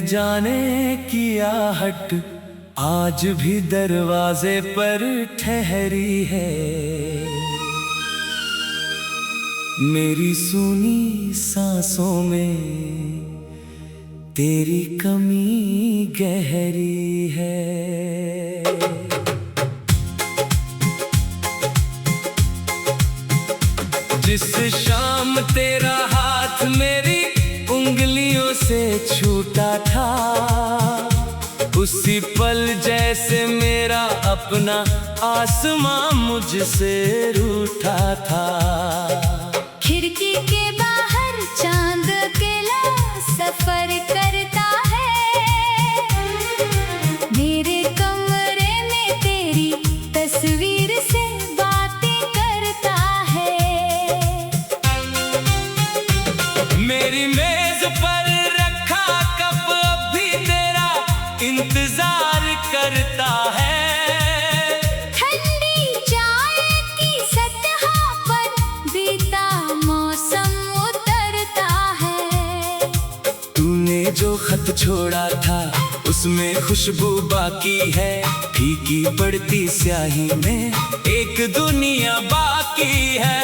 जाने की आहट आज भी दरवाजे पर ठहरी है। मेरी सूनी सांसों में तेरी कमी गहरी है। जिस शाम तेरा हाथ मेरी उंगलियों से छूटा था, उसी पल जैसे मेरा अपना आसमां मुझसे रूठा था। खिड़की के बाहर चांद अकेला सफर करता है। मेरे कमरे में तेरी तस्वीर से बातें करता है। मेरी मेज पर रखा कप अब भी तेरा इंतजार करता है। ठंडी चाय की सतह पर बीता मौसम उतरता है। तूने जो खत छोड़ा था उसमें खुशबू बाकी है। फीकी पड़ती स्याही में एक दुनिया बाकी है।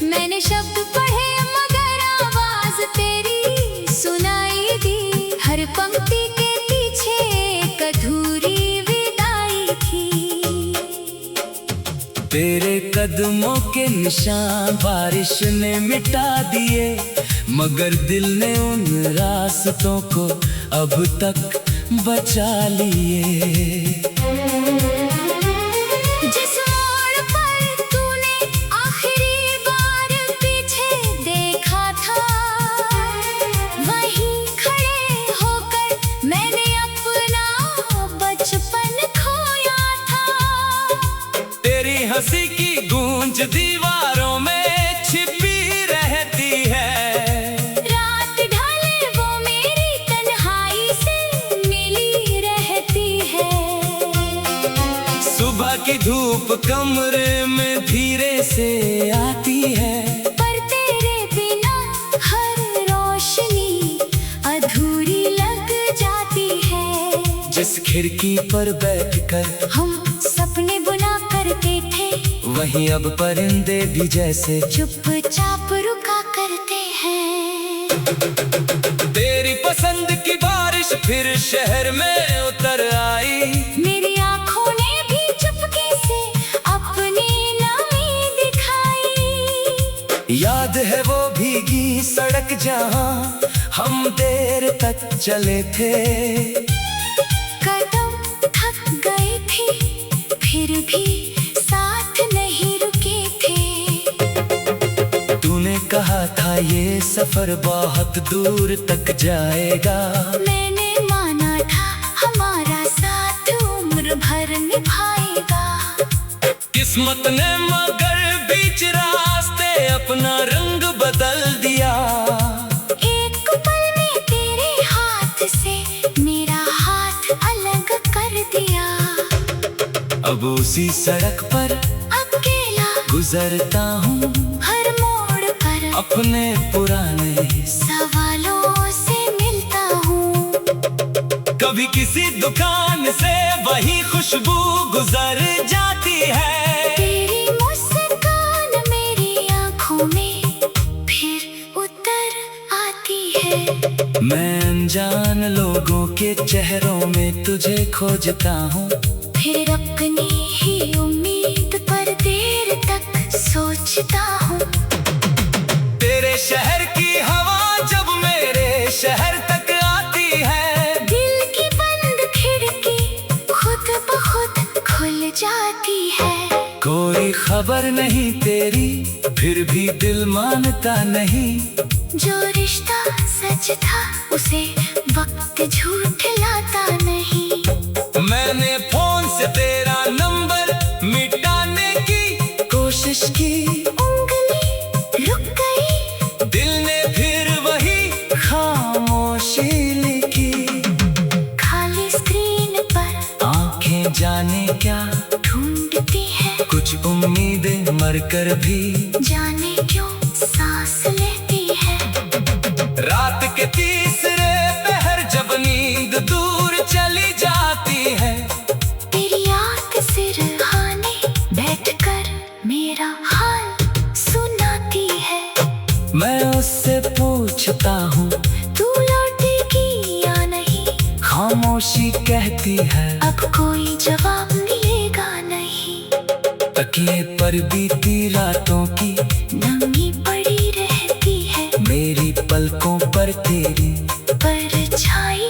मैंने शब्द पढ़े मगर आवाज तेरी सुनाई दी। हर पंक्ति के पीछे एक अधूरी विदाई थी। तेरे कदमों के निशान बारिश ने मिटा दिए, मगर दिल ने उन रास्तों को अब तक बचा लिए। जिस मोड़ पर तूने आखिरी बार पीछे देखा था, वहीं खड़े होकर मैंने अपना बचपन खोया था। तेरी हंसी की गूंज दीवारों में छिपी रहती है। रात ढले वो मेरी तन्हाई से मिली रहती है। सुबह की धूप कमरे में धीरे से आती है, पर तेरे बिना हर रोशनी अधूरी लग जाती है। जिस खिड़की पर बैठकर हम सपने बुना करते थे, वहीं अब परिंदे भी जैसे चुपचाप रुका करते हैं। तेरी पसंद की बारिश फिर शहर में उतर आई। मेरी आँखों ने भी चुपके से अपनी नमी दिखाई। याद है वो भीगी सड़क जहाँ हम देर तक चले थे। कदम थक गए थे फिर भी साथ नहीं रुके थे। तूने कहा था ये सफर बहुत दूर तक जाएगा। मैंने माना था हमारा साथ उम्र भर निभाएगा। किस्मत ने मगर बीच रास्ते अपना रंग बदल दिया। एक पल में तेरे हाथ से मेरा हाथ अलग कर दिया। अब उसी सड़क पर अकेला गुजरता हूँ, हर मोड़ पर अपने पुराने सवालों से मिलता हूँ। कभी किसी दुकान से वही खुशबू गुजर जाती है। तेरी मुस्कान मेरी आँखों में फिर उतर आती है। मैं अनजान लोगों के चेहरों में तुझे खोजता हूँ। फिर अपनी ही उम्मीद पर देर तक सोचता हूँ। तेरे शहर की हवा जब मेरे शहर तक आती है, दिल की बंद खिड़की खुद ब खुद खुल जाती है। कोई खबर नहीं तेरी फिर भी दिल मानता नहीं। जो रिश्ता सच था उसे वक्त झूठलाता नहीं। मैंने फोन से तेरा नंबर मिटाने की कोशिश की, उंगली रुक गई, दिल ने फिर वही खामोशी लिखी। खाली स्क्रीन पर आंखें जाने क्या ढूंढती है। कुछ उम्मीदें मरकर भी जाने क्यों सांस लेती है। रात के तीसरे पहर जब नींद दूर चली जाती है, तेरी याद सिरहाने बैठकर मेरा हाल सुनाती है। मैं उससे पूछता हूँ तू लौटेगी या नहीं, खामोशी कहती है अब कोई जवाब मिलेगा नहीं। तकिए पर बीती रातों की नमी पड़ी रहती है, मेरी पलकों पर तेरी परछाई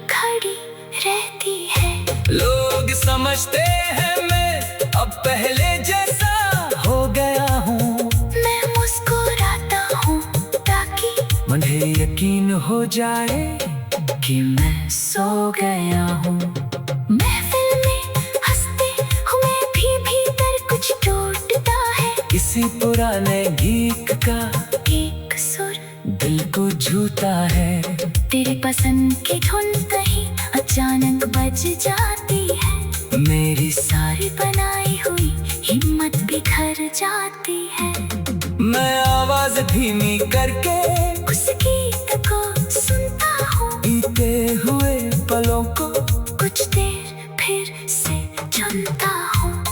खड़ी रहती है। लोग समझते हैं मैं अब पहले जैसा हो गया हूँ। मैं मुस्कुराता हूँ ताकि मुझे यकीन हो जाए कि मैं सो गया हूँ। महफिल में हंसते हुए भी भीतर कुछ टूटता है। किसी पुराने गीत का एक सुर दिल को छूता है। तेरी पसंद की धुन कहीं अचानक बज जाती है। मेरी सारी सारी बनाई हुई हिम्मत बिखर जाती है। मैं आवाज धीमी करके उस गीत को सुनता हूँ, बीते हुए पलों को कुछ देर फिर से चुनता हूँ।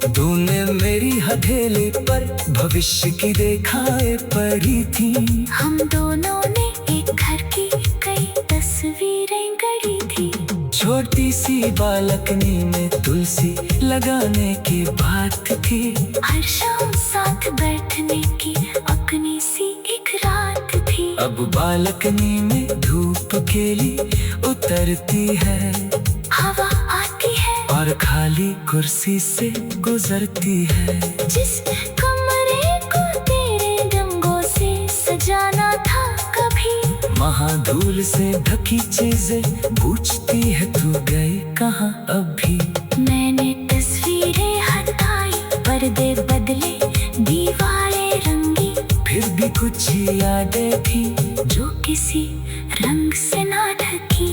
तूने मेरी हथेली पर भविष्य की रेखाएं पड़ी थी। हम दोनों ने एक घर की कई तस्वीरें गढ़ी थी। छोटी सी बालकनी में तुलसी लगाने की बात थी। हर शाम साथ बैठने की अपनी सी एक रात थी। अब बालकनी में धूप केली उतरती है हवा आती है और खाली कुर्सी से गुजरती है। जिस कमरे को तेरे रंगों से सजाना था कभी, महाधूल से ढकी चीजें पूछती है तू गई कहाँ अभी। मैंने तस्वीरें हटाई, पर्दे बदले, दीवारें रंगी, फिर भी कुछ यादें थी जो किसी रंग से ना ढकी।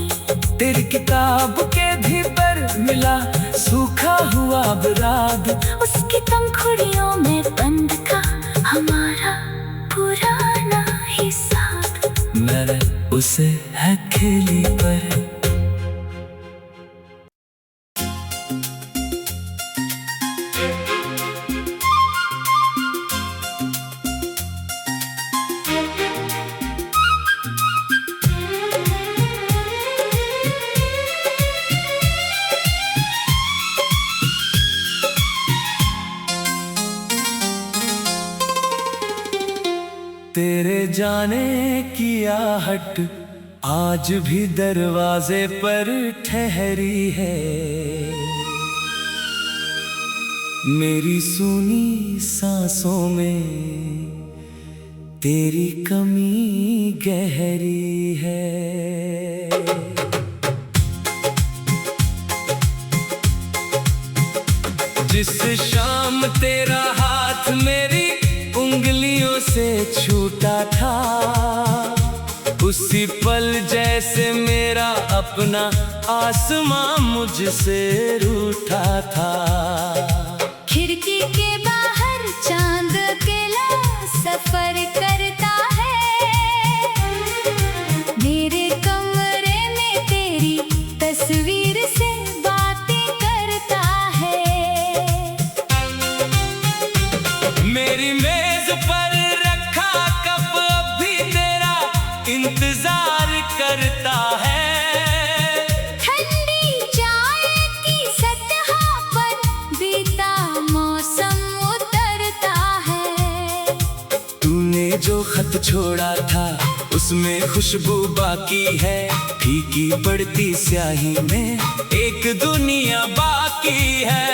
तेरी किताब के भीतर मिला सूखा हुआ बराद। उसकी पंखुड़ियों में बंद था हमारा पुराना हिसाब। मैंने उसे हथेली पर तेरे जाने की आहट आज भी दरवाजे पर ठहरी है। मेरी सूनी सांसों में तेरी कमी गहरी है। जिस शाम तेरा हाथ मेरी उंगलियों से छूटा था, उसी पल जैसे मेरा अपना आसमां मुझसे रूठा था। खिड़की के बाहर चांद अकेला सफर करता है। मेरे कमरे में तेरी तस्वीर से बातें करता है। मेरी मेज पर रखा कप अब भी तेरा इंतजार करता है। ठंडी चाय की सतह पर बीता मौसम उतरता है। तूने जो खत छोड़ा था उसमें खुशबू बाकी है। फीकी पड़ती स्याही में एक दुनिया बाकी है।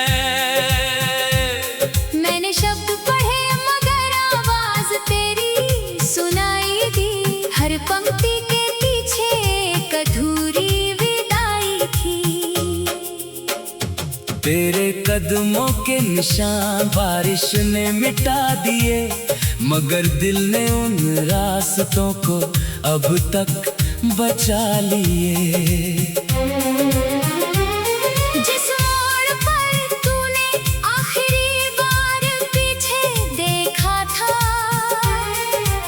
मैंने शब्द पढ़े मगर आवाज तेरी सुनाई दी। हर पंक्ति के पीछे एक अधूरी विदाई थी। तेरे कदमों के निशान बारिश ने मिटा दिए, मगर दिल ने उन रास्तों को अब तक बचा लिए। जिस मोड़ पर तूने आखिरी बार पीछे देखा था,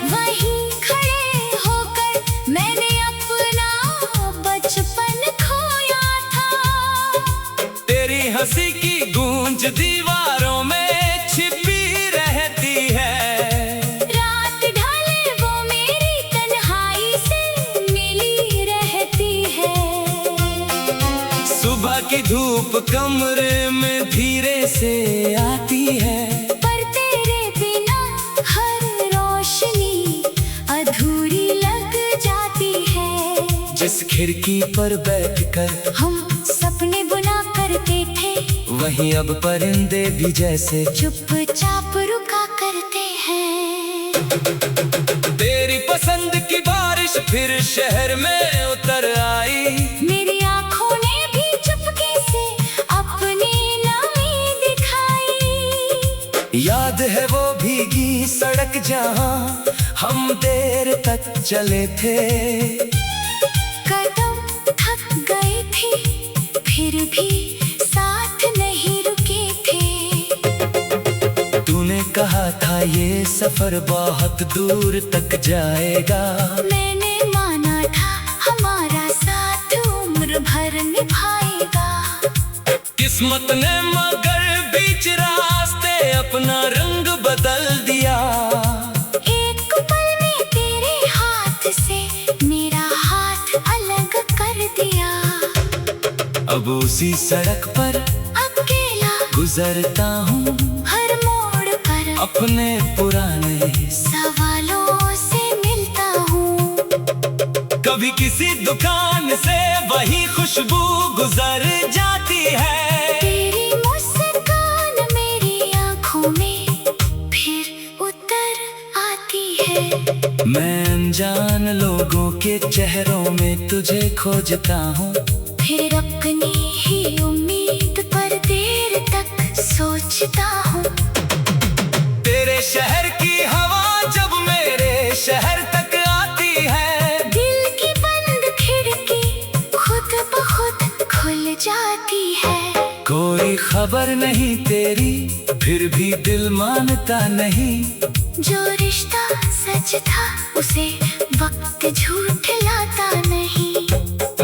वहीं खड़े कुंज दीवारों में छिपी रहती है। रात ढले वो मेरी तन्हाई से मिली रहती है। सुबह की धूप कमरे में धीरे से आती है, पर तेरे बिना हर रोशनी अधूरी लग जाती है। जिस खिड़की पर बैठकर हम सपने बुना करते थे, वहीं अब परिंदे भी जैसे चुपचाप रुका करते हैं। तेरी पसंद की बारिश फिर शहर में उतर आई। मेरी आँखों ने भी चुपके से अपनी नमी दिखाई। याद है वो भीगी सड़क जहाँ हम देर तक चले थे। कदम थक गए थे, फिर भी साथ नहीं रुके थे। तूने कहा था ये सफर बहुत दूर तक जाएगा। मैंने माना था हमारा साथ उम्र भर निभाएगा। किस्मत ने मगर बीच रास्ते अपना रंग बदल दिया। एक पल में तेरे हाथ से मेरा हाथ अलग कर दिया। अब उसी सड़क पर अकेला गुजरता हूँ, हर मोड़ पर अपने पुराने सवालों से मिलता हूँ। कभी किसी दुकान से वही खुशबू गुजर जाती है। तेरी मुस्कान मेरी आँखों में फिर उतर आती है। मैं अनजान लोगों के चेहरों में तुझे खोजता हूँ, फिर अपनी ही उम्मीद पर देर तक सोचता हूँ। तेरे शहर की हवा जब मेरे शहर तक आती है, दिल की बंद खिड़की खुद ब खुद खुल जाती है। कोई खबर नहीं तेरी फिर भी दिल मानता नहीं। जो रिश्ता सच था उसे वक्त झूठलाता नहीं।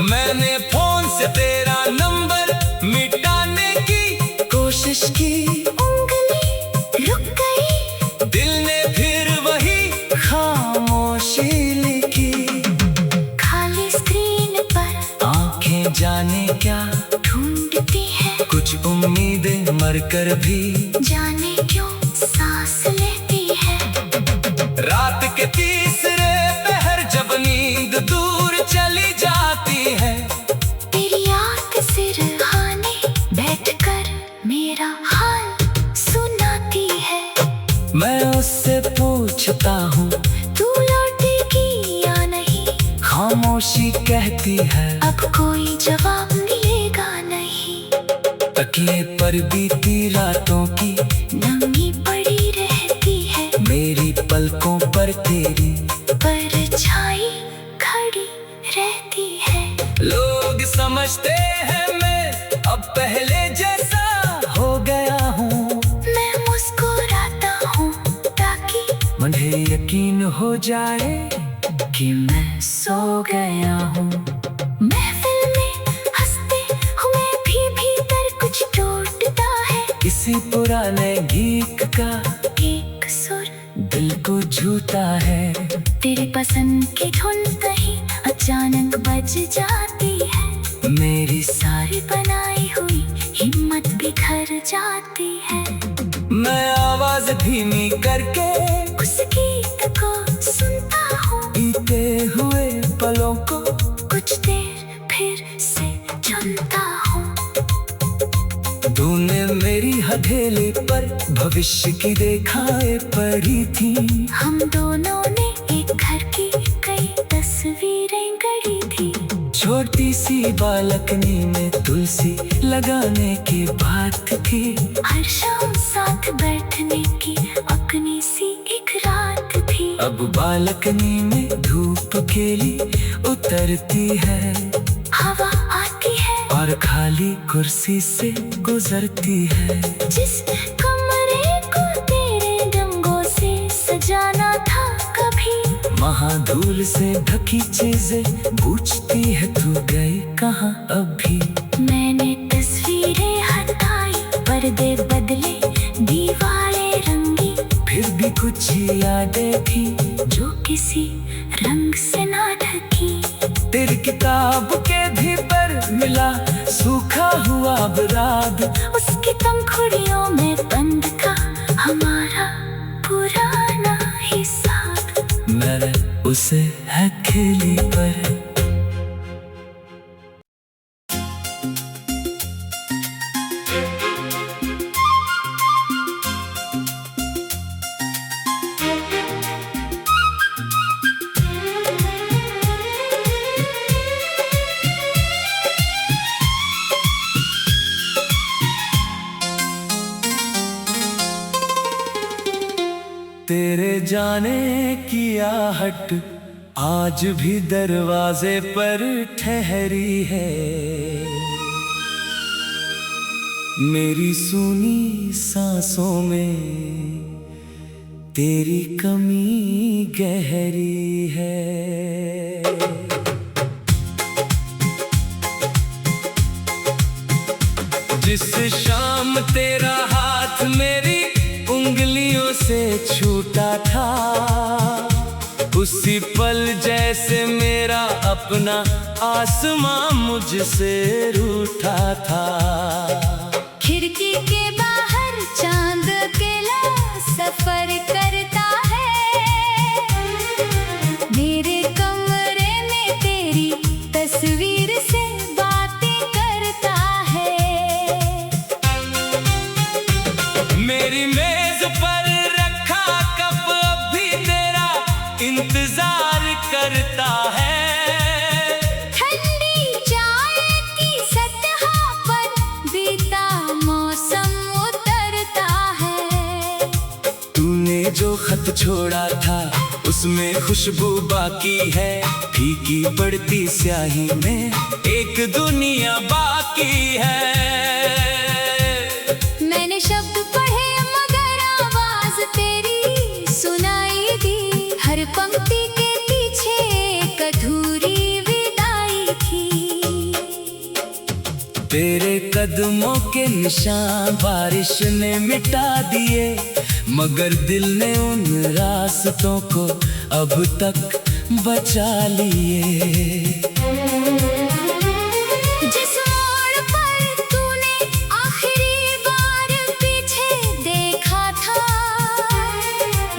मैंने फोन से तेरा नंबर मिटाने की कोशिश की, उंगली रुक गई, दिल ने फिर वही खामोशी लिखी। खाली स्क्रीन पर आंखें जाने क्या ढूंढती है, कुछ उम्मीदें मरकर भी जाने क्यों सांस लेती है। रात के तीसरे पहर जब नींद दूर चली जाती है, तेरी याद सिरहाने बैठकर मेरा हाल सुनाती है। मैं उससे पूछता हूँ तू लौटेगी या नहीं, खामोशी कहती है अब कोई जवाब मिलेगा नहीं। तकिए पर बीती रातों की नमी पड़ी रहती है, मेरी पलकों पर तेरी परछाई खड़ी रहती है। लोग समझते हैं मैं अब पहले जैसा हो गया हूँ। मैं मुस्कुराता हूँ ताकि मुझे यकीन हो जाए कि मैं सो गया हूँ। महफिल में हंसते हुए भी भीतर कुछ टूटता है। किसी पुराने गीत का एक सुर दिल को छूता है। तेरी पसंद की धुन कहीं अचानक बज जाती है। मेरी सारी सारी बनाई हुई हिम्मत बिखर जाती है। मैं आवाज धीमी करके उस गीत को सुनता हूँ, बीते हुए पलों को कुछ देर फिर से चुनता हूँ। तूने मेरी हथेली पर भविष्य की रेखाएं पढ़ी थी। हम दोनों ने एक घर की कई तस्वीरें गढ़ी थी। छोटी सी बालकनी में तुलसी लगाने की बात थी। हर शाम साथ बैठने की अपनी सी एक रात थी। अब बालकनी में धूप केली उतरती है हवा आती है और खाली कुर्सी से गुजरती है। जिस कमरे को तेरे रंगों से सजाना था कभी, महाधूल से ढकी चीजें पूछती है तू गई कहाँ अभी। मैंने तस्वीरें हटाई, पर्दे कुछ यादें थी जो किसी रंग से ना ढकी। तेरी किताब के भी पर मिला सूखा हुआ बराद। उसकी पंखुड़ियों में बंद था हमारा पुराना हिसाब। मैंने उसे हथेली पर तेरे जाने की आहट आज भी दरवाजे पर ठहरी है। मेरी सूनी सांसों में तेरी कमी गहरी है। जिस शाम तेरा हाथ मेरी उंगलियों से छूटा था, उसी पल जैसे मेरा अपना आसमां मुझसे रूठा था। खिड़की के बाहर चांद अकेला सफर करता है। मेरे कमरे में तेरी तस्वीर से बातें करता है। मेरी मेज पर रखा कप अब भी तेरा इंतजार करता है। ठंडी चाय की सतह पर बीता मौसम उतरता है। तूने जो खत छोड़ा था उसमें खुशबू बाकी है। फीकी पड़ती स्याही में एक दुनिया बाकी है। मैंने शब्द पढ़े मगर आवाज तेरी सुनाई दी। हर पंक्ति के पीछे एक अधूरी विदाई थी। तेरे कदमों के निशान बारिश ने मिटा दिए, मगर दिल ने उन रास्तों को अब तक बचा लिए। जिस मोड़ पर तूने आखिरी बार पीछे देखा था,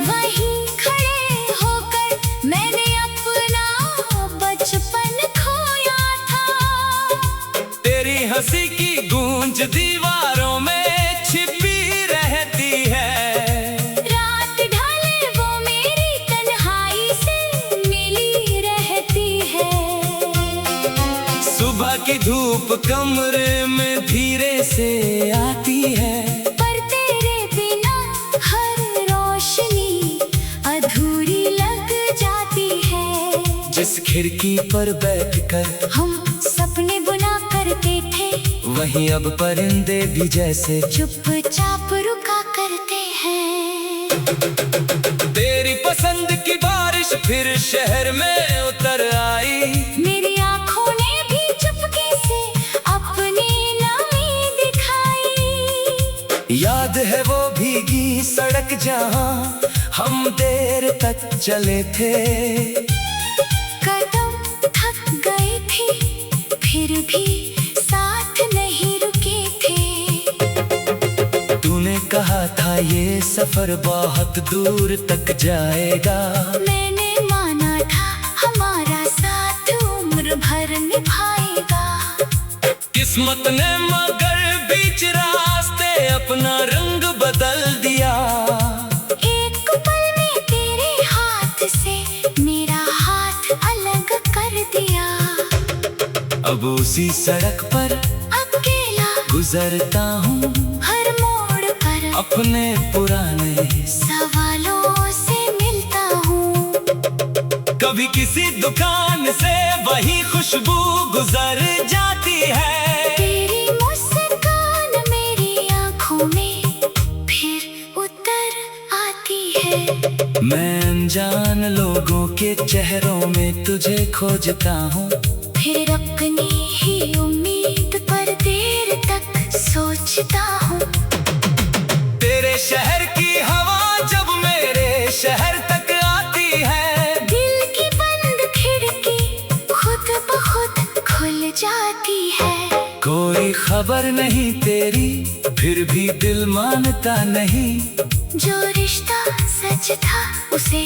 वहीं खड़े होकर मैंने अपना बचपन खोया था। तेरी हंसी की गूंज दीवारों में छिपी रहती है। रात ढले वो मेरी तन्हाई से मिली रहती है। सुबह की धूप कमरे में धीरे से आती है। पर तेरे बिना हर रोशनी अधूरी लग जाती है। जिस खिड़की पर बैठकर हम सपने बुना करते थे, वहीं अब परिंदे भी जैसे चुपचाप रुका करते हैं। तेरी पसंद की बारिश फिर शहर में उतर आई। मेरी आँखों ने भी चुपके से अपनी नमी दिखाई। याद है वो भीगी सड़क जहां हम देर तक चले थे। कदम थक गए थे फिर भी साथ नहीं रुके थे। तूने कहा था ये सफर बहुत दूर तक जाएगा। मैंने माना था हमारा साथ उम्र भर निभाएगा। किस्मत ने मगर बीच रास्ते अपना रंग बदल दिया। एक पल में तेरे हाथ से मेरा हाथ अलग कर दिया। अब उसी सड़क पर अकेला गुजरता हूँ हर मोड़ पर अपने पुराने। सवालों से मिलता हूँ। कभी किसी दुकान से वही खुशबू गुजर जाती है। तेरी मुस्कान मेरी आँखों में फिर उतर आती है। मैं अनजान लोगों के चेहरों में तुझे खोजता हूँ। फिर अपनी ही उम्मीद पर देर तक सोचता हूँ। तेरे शहर की हवा जब मेरे खबर नहीं तेरी, फिर भी दिल मानता नहीं। जो रिश्ता सच था उसे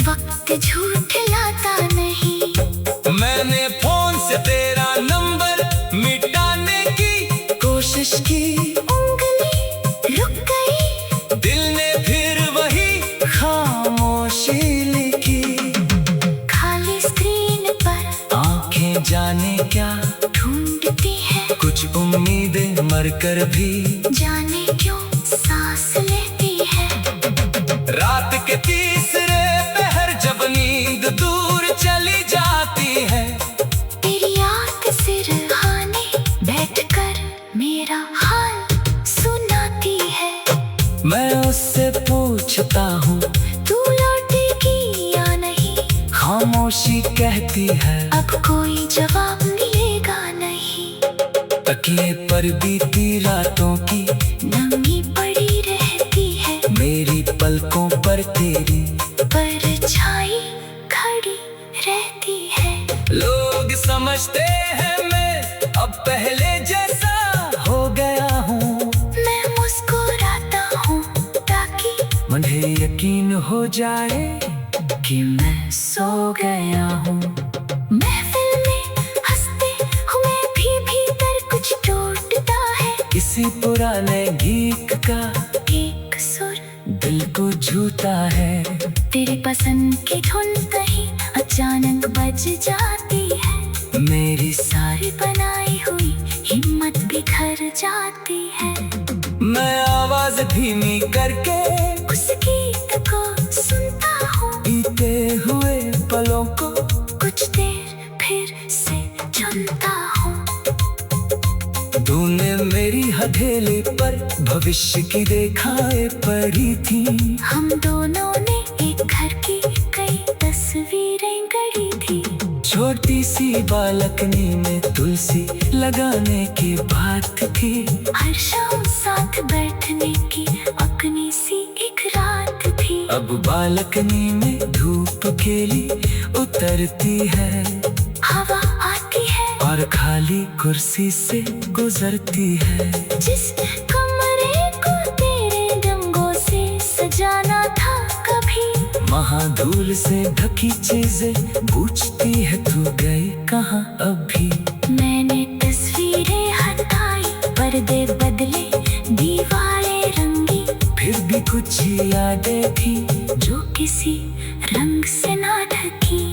वक्त झूठलाता नहीं। मैंने फोन से तेरा नंबर मिटाने की कोशिश की, उंगली रुक गई, दिल ने फिर वही खामोशी लिखी। खाली स्क्रीन पर आंखें जाने क्या ढूंढती है, कुछ उम्मीदें मरकर भी जाने क्यों सांस लेती है। रात के तीसरे पहर जब नींद दूर चली जाती है, तेरी याद सिरहाने बैठकर मेरा हाल सुनाती है। मैं उससे पूछता हूँ तू लौटेगी या नहीं, खामोशी कहती है अब कोई जवाब मिलेगा नहीं। तकिए पर बीती रातों की नमी पड़ी रहती है, मेरी पलकों पर तेरी परछाई खड़ी रहती है। लोग समझते हैं मैं अब पहले जैसा हो गया हूँ। मैं मुस्कुराता हूँ ताकि मुझे यकीन हो जाए कि मैं सो गया हूँ। महफिल में हंसते हुए भी भीतर कुछ टूटता है। किसी पुराने गीत का एक सुर दिल को छूता है, तेरी पसंद की धुन कहीं अचानक बज जाती है। मेरी सारी सारी बनाई हुई हिम्मत बिखर जाती है। मैं आवाज धीमी करके उस गीत को सुनता हूँ, बीते हुए पलों को कुछ देर फिर से चुनता हूँ। तूने मेरी हथेली पर भविष्य की रेखाएं पढ़ी थी। हम दोनों ने एक घर की कई तस्वीरें गढ़ी थी। छोटी सी बालकनी में तुलसी लगाने की बात थी। हर शाम साथ बैठने की अपनी सी एक रात थी। अब बालकनी में धूप केली उतरती है हवा आती है और खाली कुर्सी से गुजरती है। जिस कमरे को तेरे रंगों से सजाना था कभी, महाधूल से ढकी चीजें पूछती है तू गई कहाँ अभी। मैंने तस्वीरें हटाई, पर्दे बदले, दीवारें रंगी, फिर भी कुछ यादें थी जो किसी रंग से ना ढकी।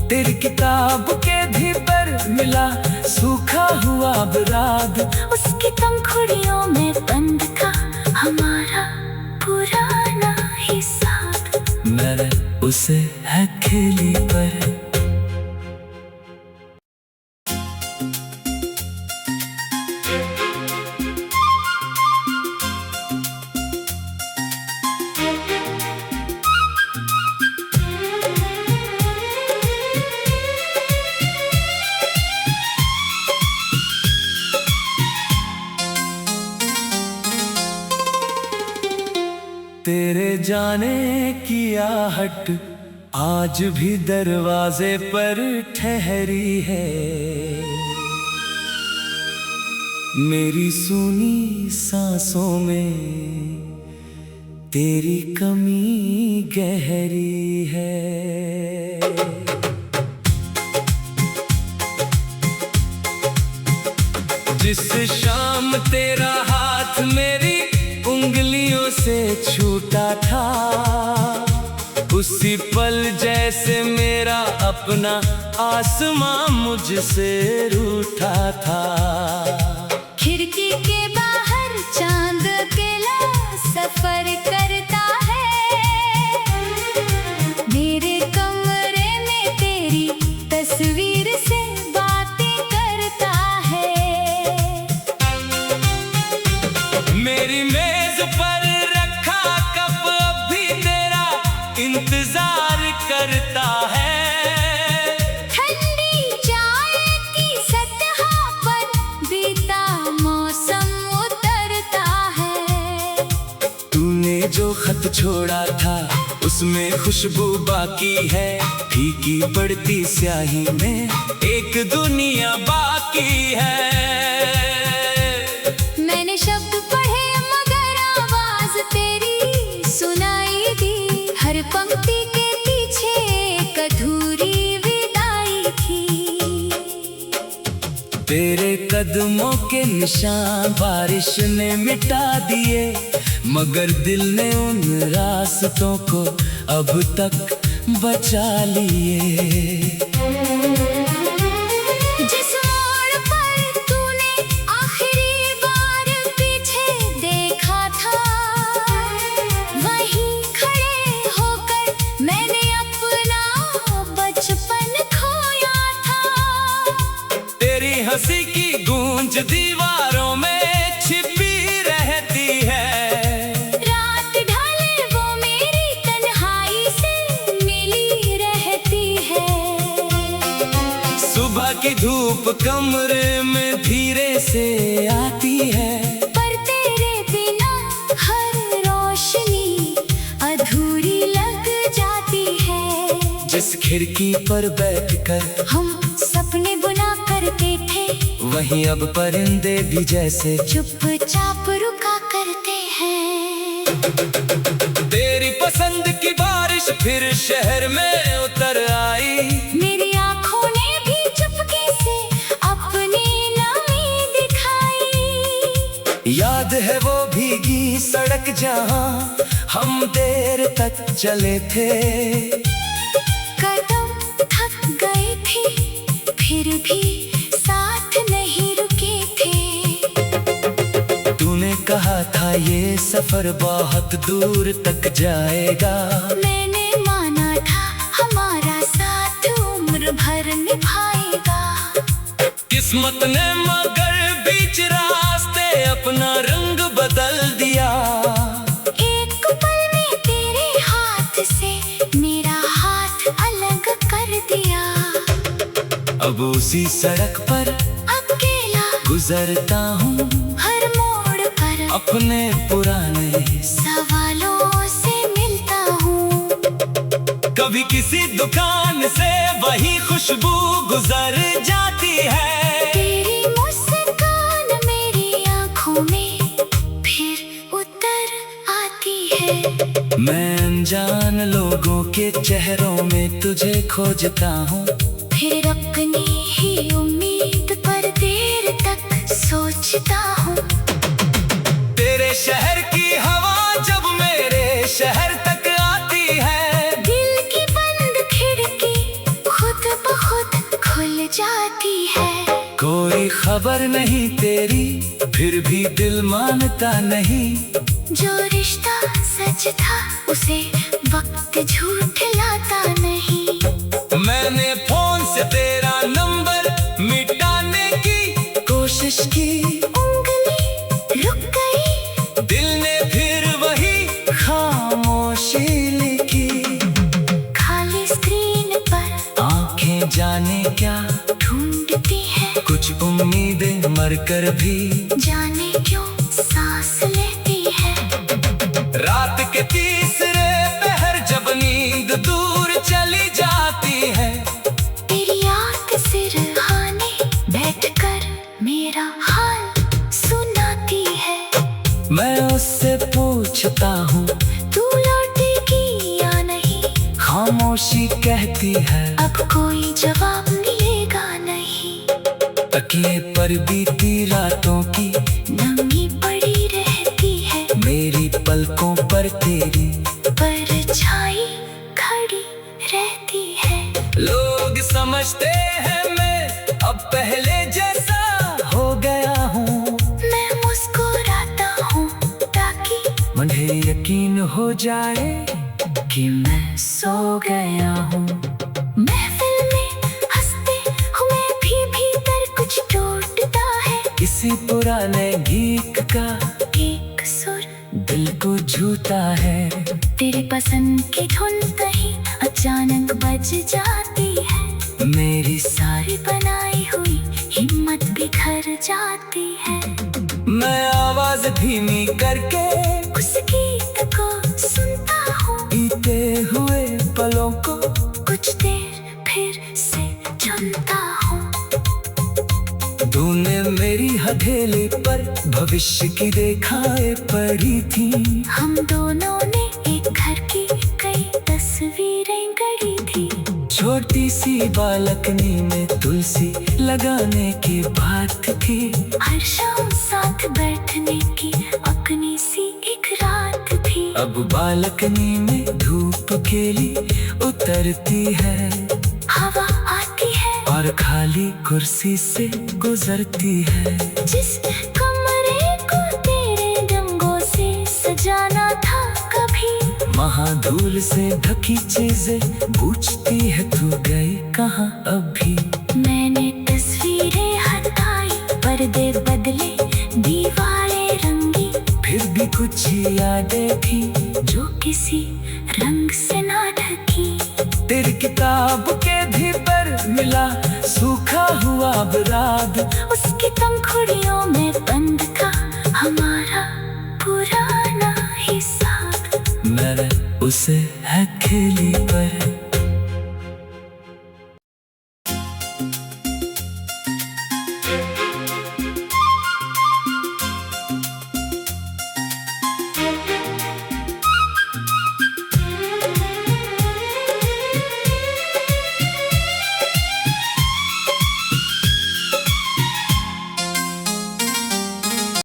तेरी किताब के भीतर मिला सूखा हुआ बराद। उसकी पंखुड़ियों में बंद था हमारा पुराना हिसाब। मैंने उसे हथेली पर तेरे जाने की आहट आज भी दरवाजे पर ठहरी है। मेरी सूनी सांसों में तेरी कमी गहरी है। जिस शाम तेरा हाथ मेरी उंगलियों से छूटा था, उसी पल जैसे मेरा अपना आसमां मुझसे रूठा था। खिड़की के बाहर चांद अकेला सफर करता है। मेरे कमरे में तेरी तस्वीर से बातें करता है। मेरी मेज पर रखा कप अब भी तेरा इंतजार करता है। ठंडी चाय की सतह पर बीता मौसम उतरता है। तूने जो खत छोड़ा था उसमें खुशबू बाकी है। फीकी पड़ती स्याही में एक दुनिया बाकी है। कदमों के निशान बारिश ने मिटा दिए, मगर दिल ने उन रास्तों को अब तक बचा लिए। जिस मोड़ पर तूने आखिरी बार पीछे देखा था, वहीं खड़े होकर मैंने अपना बचपन खोया था। तेरी हंसी की गूंज दीवारों में छिपी रहती है, रात ढले वो मेरी तन्हाई से मिली रहती है। सुबह की धूप कमरे में धीरे से आती है, पर तेरे बिना हर रोशनी अधूरी लग जाती है। जिस खिड़की पर बैठकर हम सपने बुना करते थे, वहीं अब परिंदे भी जैसे चुपचाप रुका करते हैं। तेरी पसंद की बारिश फिर शहर में उतर आई, मेरी आँखों ने भी चुपके से अपनी नमी दिखाई। याद है वो भीगी सड़क जहाँ हम देर तक चले थे, कदम थक गए थे फिर भी साथ नहीं रुके थे। तूने कहा था ये सफर बहुत दूर तक जाएगा, मैंने माना था हमारा साथ उम्र भर निभाएगा। किस्मत ने मगर बीच रास्ते अपना रंग बदल दिया। एक पल में तेरे हाथ से मेरा हाथ अलग कर दिया। अब उसी सड़क पर अकेला गुजरता हूँ, हर मोड़ पर अपने पुराने सवालों से मिलता हूँ। कभी किसी दुकान से वही खुशबू गुजर जाती है, तेरी मुस्कान मेरी आँखों में फिर उतर आती है। मैं अनजान लोगों के चेहरों में तुझे खोजता हूँ, फिर अपनी ही उम्मीद पर देर तक सोचता हूँ। तेरे शहर की हवा जब मेरे शहर तक आती है, दिल की बंद खिड़की खुद ब खुद खुल जाती है। कोई खबर नहीं तेरी फिर भी दिल मानता नहीं, जो रिश्ता सच था उसे वक्त झूठलाता नहीं। मैंने फोन से तेरा नंबर मिटाने की कोशिश की, उंगली रुक गई, दिल ने फिर वही खामोशी लिखी। खाली स्क्रीन पर आंखें जाने क्या ढूंढती है, कुछ उम्मीदें मरकर भी जाने क्यों सांस लेती है। रात के तीसरे पहर जब नींद दूर चली जाती है, तेरी याद सिरहाने बैठकर मेरा हाल सुनाती है। मैं उससे पूछता हूँ तू लौटेगी या नहीं, खामोशी कहती है अब कोई जवाब मिलेगा नहीं। तकिए पर बीती रातों की नमी पड़ी रहती है, मेरी पलकों पर तेरी परछाई खड़ी रहती है। लोग समझते हैं मैं अब पहले जैसा हो गया हूँ, मैं मुस्कुराता हूँ ताकि मुझे यकीन हो जाए कि मैं सो गया हूँ। महफिल में हंसते हुए भी भीतर कुछ टूटता है। किसी पुराने गीत का एक सुर दिल को छूता है, तेरी पसंद की धुन कहीं अचानक बज जाती है। मेरी सारी सारी बनाई हुई हिम्मत बिखर जाती है। मैं आवाज धीमी करके उस गीत को सुनता हूँ, बीते हुए पलों को कुछ देर फिर से चुनता हूँ। तूने मेरी हथेली पर भविष्य की रेखाएं पड़ी थी, हम दोनों ने एक घर की कई तस्वीरें गढ़ी थी। छोटी सी बालकनी में तुलसी लगाने की बात थी। हर शाम साथ बैठने की अपनी सी एक रात थी। अब बालकनी में धूप केली उतरती है, हवा आती है और खाली कुर्सी से गुजरती है। जिस कमरे को तेरे रंगों से सजाना था कभी, महाधूल से ढकी चीजें पूछती है, तू गई कहाँ अभी। मैंने तस्वीरें हटाई, पर्दे बदले, दीवारें रंगी, फिर भी कुछ यादें थी जो किसी रंग से ना ढकी। तेरी किताब के भीतर मिला सूखा हुआ बराद, उसकी पंखुड़ियों में बंद था हमारा पुराना हिसाब। मैंने उसे हथेली पर